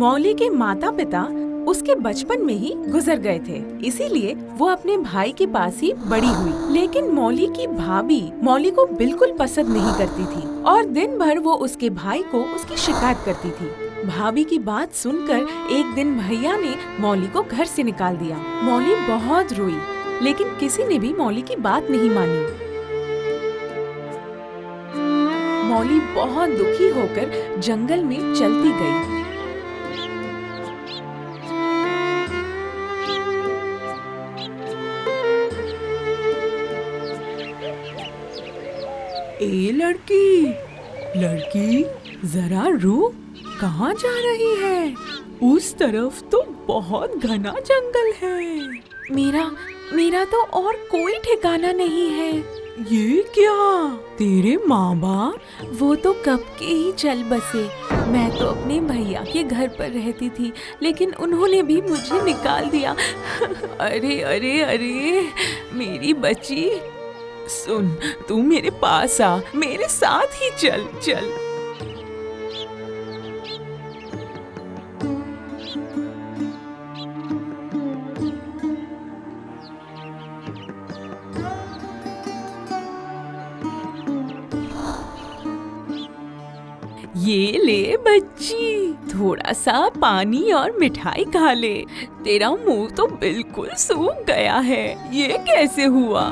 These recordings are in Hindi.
मौली के माता पिता उसके बचपन में ही गुजर गए थे, इसीलिए वो अपने भाई के पास ही बड़ी हुई। लेकिन मौली की भाभी मौली को बिल्कुल पसंद नहीं करती थी और दिन भर वो उसके भाई को उसकी शिकायत करती थी। भाभी की बात सुनकर एक दिन भैया ने मौली को घर से निकाल दिया। मौली बहुत रोई, लेकिन किसी ने भी मौली की बात नहीं मानी। मौली बहुत दुखी होकर जंगल में चलती गई। ए लड़की, लड़की जरा रुक, कहाँ जा रही है? उस तरफ तो बहुत घना जंगल है। मेरा तो और कोई ठिकाना नहीं है। ये क्या? तेरे माँ बाप? वो तो कब के ही चल बसे। मैं तो अपने भैया के घर पर रहती थी, लेकिन उन्होंने भी मुझे निकाल दिया। अरे अरे अरे मेरी बच्ची, सुन, तू मेरे पास आ, मेरे साथ ही चल चल। ये ले बच्ची, थोड़ा सा पानी और मिठाई खा ले। तेरा मुंह तो बिल्कुल सूख गया है। ये कैसे हुआ?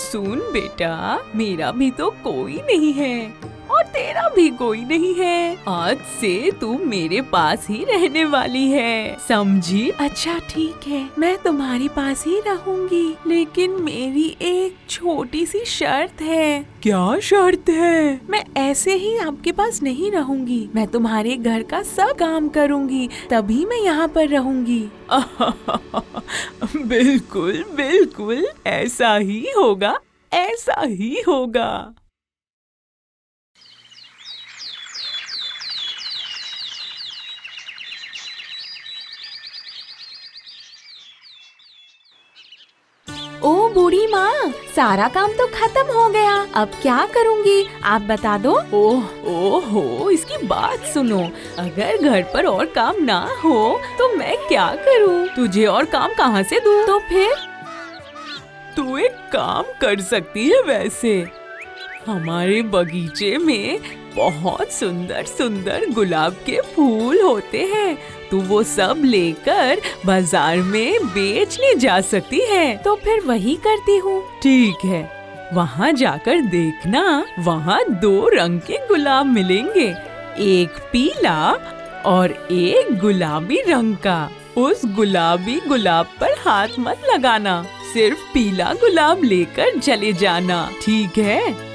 सुन बेटा, मेरा भी तो कोई नहीं है और तेरा भी कोई नहीं है। आज से तू मेरे पास ही रहने वाली है, समझी? अच्छा ठीक है, मैं तुम्हारे पास ही रहूंगी, लेकिन मेरी एक छोटी सी शर्त है। क्या शर्त है? मैं ऐसे ही आपके पास नहीं रहूंगी। मैं तुम्हारे घर का सब काम करूंगी, तभी मैं यहाँ पर रहूंगी। बिल्कुल बिल्कुल, ऐसा ही होगा, ऐसा ही होगा। ओ बूढ़ी माँ, सारा काम तो खत्म हो गया, अब क्या करूँगी आप बता दो। ओहो, इसकी बात सुनो। अगर घर पर और काम ना हो तो मैं क्या करूँ? तुझे और काम कहाँ से दूँ? तो फिर तू एक काम कर सकती है। वैसे हमारे बगीचे में बहुत सुंदर सुंदर गुलाब के फूल होते हैं, तू वो सब लेकर बाजार में बेचने जा सकती है। तो फिर वही करती हूँ। ठीक है, वहाँ जाकर देखना, वहाँ 2 रंग के गुलाब मिलेंगे, एक पीला और एक गुलाबी रंग का। उस गुलाबी गुलाब पर हाथ मत लगाना, सिर्फ पीला गुलाब लेकर चले जाना, ठीक है?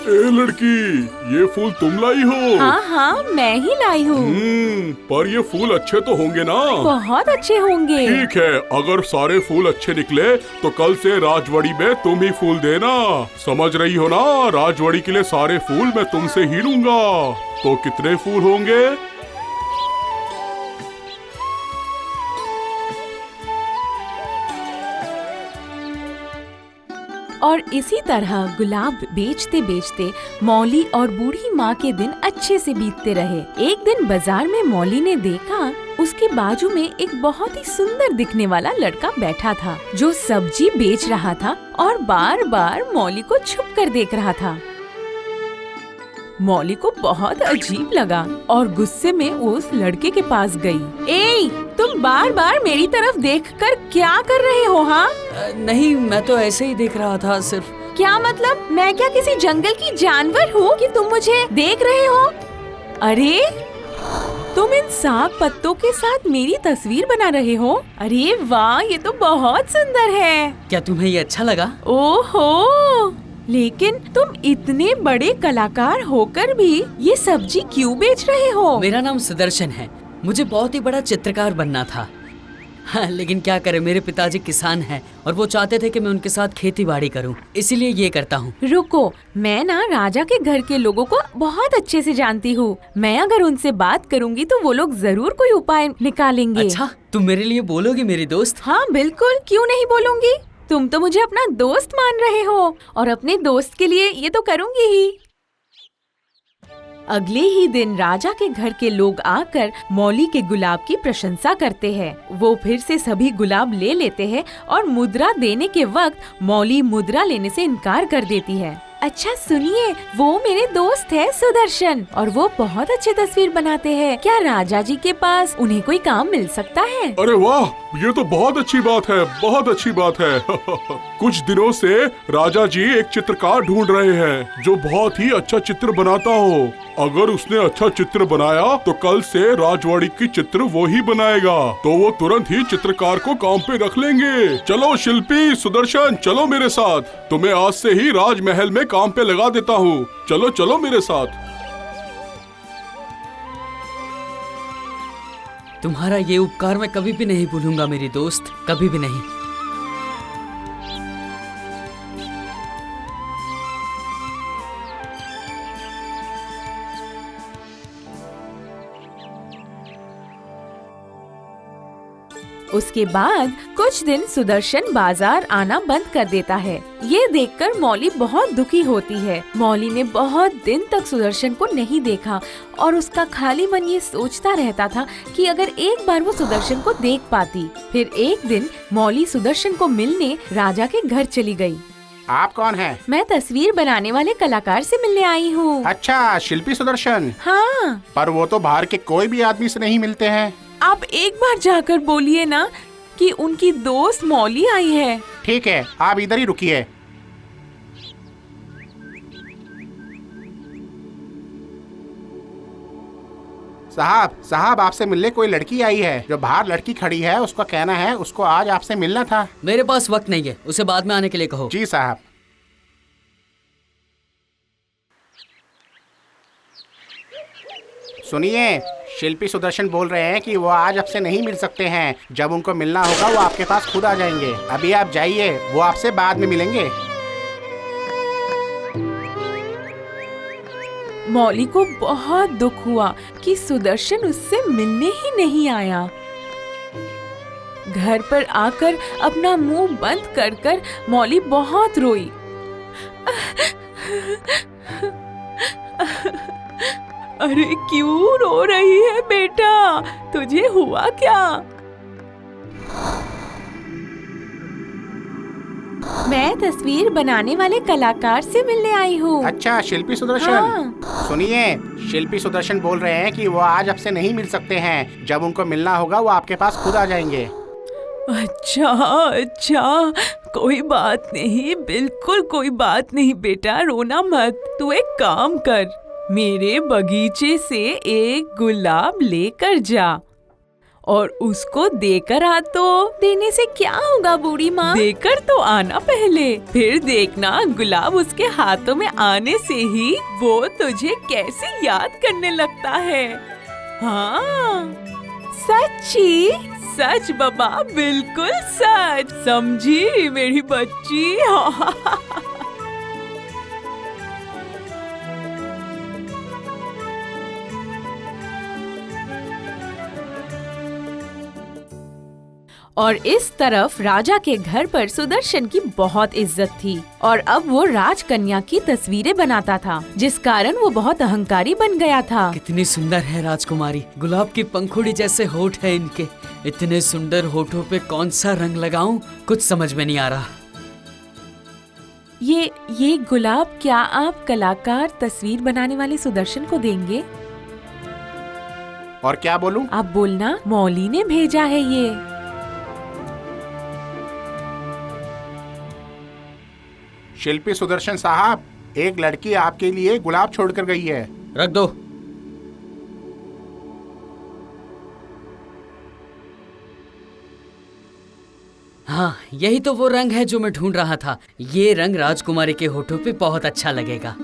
ए लड़की, ये फूल तुम लाई हो? हाँ, मैं ही लाई हूँ। पर ये फूल अच्छे तो होंगे ना? बहुत अच्छे होंगे। ठीक है, अगर सारे फूल अच्छे निकले तो कल से राजवाड़ी में तुम ही फूल देना, समझ रही हो ना? राजवाड़ी के लिए सारे फूल मैं तुमसे ही लूंगा। तो कितने फूल होंगे? और इसी तरह गुलाब बेचते बेचते मौली और बूढ़ी माँ के दिन अच्छे से बीतते रहे। एक दिन बाजार में मौली ने देखा, उसके बाजू में एक बहुत ही सुंदर दिखने वाला लड़का बैठा था, जो सब्जी बेच रहा था और बार बार मौली को छुप कर देख रहा था। मौली को बहुत अजीब लगा और गुस्से में वो उस लड़के के पास गई। ए, तुम बार बार मेरी तरफ देखकर क्या कर रहे हो? हाँ? नहीं, मैं तो ऐसे ही देख रहा था सिर्फ। क्या मतलब? मैं क्या किसी जंगल की जानवर हूँ कि तुम मुझे देख रहे हो? अरे, तुम इन साग पत्तों के साथ मेरी तस्वीर बना रहे हो? अरे वाह, ये तो बहुत सुंदर है। क्या तुम्हें ये अच्छा लगा? ओहो, लेकिन तुम इतने बड़े कलाकार होकर भी ये सब्जी क्यों बेच रहे हो? मेरा नाम सुदर्शन है। मुझे बहुत ही बड़ा चित्रकार बनना था। हाँ, लेकिन क्या करें, मेरे पिताजी किसान हैं और वो चाहते थे कि मैं उनके साथ खेती बाड़ी करूं, इसीलिए ये करता हूँ। रुको, मैं ना राजा के घर के लोगों को बहुत अच्छे से जानती हूँ। मैं अगर उनसे बात करूँगी तो वो लोग जरूर कोई उपाय निकालेंगे। अच्छा, तुम मेरे लिए बोलोगी मेरी दोस्त? हाँ बिल्कुल, क्यों नहीं बोलूँगी। तुम तो मुझे अपना दोस्त मान रहे हो और अपने दोस्त के लिए ये तो करूँगी ही। अगले ही दिन राजा के घर के लोग आकर मौली के गुलाब की प्रशंसा करते हैं। वो फिर से सभी गुलाब ले लेते हैं और मुद्रा देने के वक्त मौली मुद्रा लेने से इनकार कर देती है। अच्छा सुनिए, वो मेरे दोस्त है सुदर्शन और वो बहुत अच्छी तस्वीर बनाते हैं। क्या राजा जी के पास उन्हें कोई काम मिल सकता है? अरे वाह, ये तो बहुत अच्छी बात है, बहुत अच्छी बात है। कुछ दिनों से राजा जी एक चित्रकार ढूंढ रहे हैं जो बहुत ही अच्छा चित्र बनाता हो। अगर उसने अच्छा चित्र बनाया तो कल से राजवाड़ी की चित्र वो ही बनाएगा, तो वो तुरंत ही चित्रकार को काम पे रख लेंगे। चलो शिल्पी, सुदर्शन, चलो मेरे साथ। तुम्हें आज से ही राजमहल में काम पे लगा देता हूँ। चलो चलो मेरे साथ। तुम्हारा ये उपकार मैं कभी भी नहीं भूलूंगा मेरी दोस्त, कभी भी नहीं। उसके बाद कुछ दिन सुदर्शन बाजार आना बंद कर देता है। ये देखकर मौली बहुत दुखी होती है। मौली ने बहुत दिन तक सुदर्शन को नहीं देखा और उसका खाली मन ये सोचता रहता था कि अगर एक बार वो सुदर्शन को देख पाती। फिर एक दिन मौली सुदर्शन को मिलने राजा के घर चली गई। आप कौन हैं? मैं तस्वीर बनाने वाले कलाकार से मिलने आई हूँ। अच्छा, शिल्पी सुदर्शन। हाँ, पर वो तो बाहर के कोई भी आदमी से नहीं मिलते हैं। आप एक बार जाकर बोलिए ना कि उनकी दोस्त मौली आई है। ठीक है, आप इधर ही रुकिए। साहब आपसे मिलने कोई लड़की आई है। जो बाहर लड़की खड़ी है उसका कहना है उसको आज आपसे मिलना था। मेरे पास वक्त नहीं है, उसे बाद में आने के लिए कहो। जी साहब। सुनिए, शिल्पी सुदर्शन बोल रहे हैं कि वो आज आपसे नहीं मिल सकते हैं। जब उनको मिलना होगा वो आपके पास खुद आ जाएंगे। अभी आप जाइए, वो आपसे बाद में मिलेंगे। मौली को बहुत दुख हुआ कि सुदर्शन उससे मिलने ही नहीं आया। घर पर आकर अपना मुंह बंद कर कर मौली बहुत रोई। अरे क्यों रो रही है बेटा? तुझे हुआ क्या? मैं तस्वीर बनाने वाले कलाकार से मिलने आई हूँ। अच्छा, शिल्पी सुदर्शन। हाँ। सुनिए, शिल्पी सुदर्शन बोल रहे हैं कि वो आज आपसे नहीं मिल सकते हैं। जब उनको मिलना होगा वो आपके पास खुद आ जाएंगे। अच्छा अच्छा, कोई बात नहीं, बिल्कुल कोई बात नहीं बेटा, रोना मत। तू एक काम कर, मेरे बगीचे से एक गुलाब लेकर जा और उसको देकर आ। तो देने से क्या होगा बूढ़ी माँ? देकर तो आना पहले, फिर देखना गुलाब उसके हाथों में आने से ही वो तुझे कैसे याद करने लगता है। हाँ सच्ची? सच बाबा, बिल्कुल सच, समझी मेरी बच्ची। और इस तरफ राजा के घर पर सुदर्शन की बहुत इज्जत थी और अब वो राजकन्या की तस्वीरें बनाता था, जिस कारण वो बहुत अहंकारी बन गया था। कितनी सुंदर है राजकुमारी, गुलाब की पंखुड़ी जैसे होठ है इनके। इतने सुंदर होठों पे कौन सा रंग लगाऊं, कुछ समझ में नहीं आ रहा। ये गुलाब क्या आप कलाकार तस्वीर बनाने वाले सुदर्शन को देंगे? और क्या बोलूं? आप बोलना मौली ने भेजा है ये। शिल्पी सुदर्शन साहब, एक लड़की आपके लिए गुलाब छोड़कर गई है। रख दो। हाँ, यही तो वो रंग है जो मैं ढूंढ रहा था। ये रंग राजकुमारी के होठों पे बहुत अच्छा लगेगा।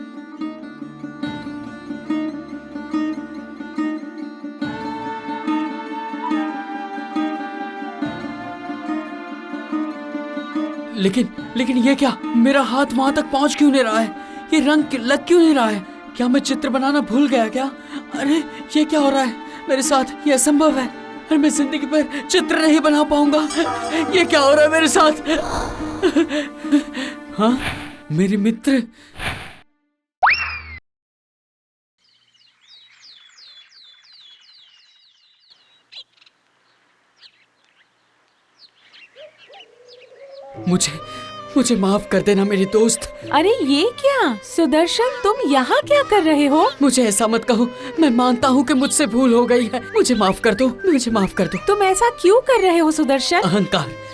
लेकिन ये क्या, मेरा हाथ वहां तक पहुंच क्यों नहीं रहा है? ये रंग लग क्यों नहीं रहा है? क्या मैं चित्र बनाना भूल गया क्या? अरे ये क्या हो रहा है मेरे साथ? ये असंभव है। अरे मैं जिंदगी भर चित्र नहीं बना पाऊंगा। ये क्या हो रहा है मेरे साथ? हाँ, मेरे मित्र। मुझे माफ कर देना मेरी दोस्त। अरे ये क्या सुदर्शन, तुम यहाँ क्या कर रहे हो? मुझे ऐसा मत कहो, मैं मानता हूँ कि मुझसे भूल हो गई है। मुझे माफ कर दो, मुझे माफ कर दो। तुम ऐसा क्यों कर रहे हो सुदर्शन?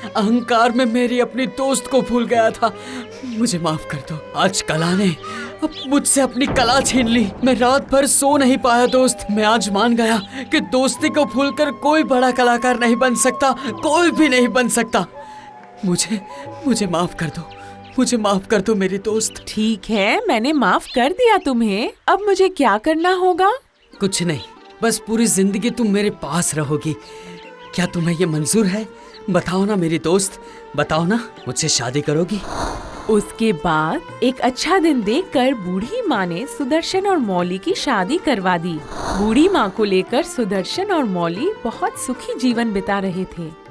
अहंकार में मेरी अपनी दोस्त को भूल गया था। मुझे माफ कर दो। आज कला ने अब मुझसे अपनी कला छीन ली। मैं रात भर सो नहीं पाया दोस्त। मैं आज मान गया कि दोस्ती को भूलकर कोई बड़ा कलाकार नहीं बन सकता, कोई भी नहीं बन सकता। मुझे माफ कर दो, मुझे माफ कर दो मेरी दोस्त। ठीक है, मैंने माफ कर दिया तुम्हें। अब मुझे क्या करना होगा? कुछ नहीं, बस पूरी जिंदगी तुम मेरे पास रहोगी। क्या तुम्हें ये मंजूर है? बताओ ना मेरी दोस्त, बताओ ना, मुझसे शादी करोगी? उसके बाद एक अच्छा दिन देखकर बूढ़ी माँ ने सुदर्शन और मौली की शादी करवा दी। बूढ़ी माँ को लेकर सुदर्शन और मौली बहुत सुखी जीवन बिता रहे थे।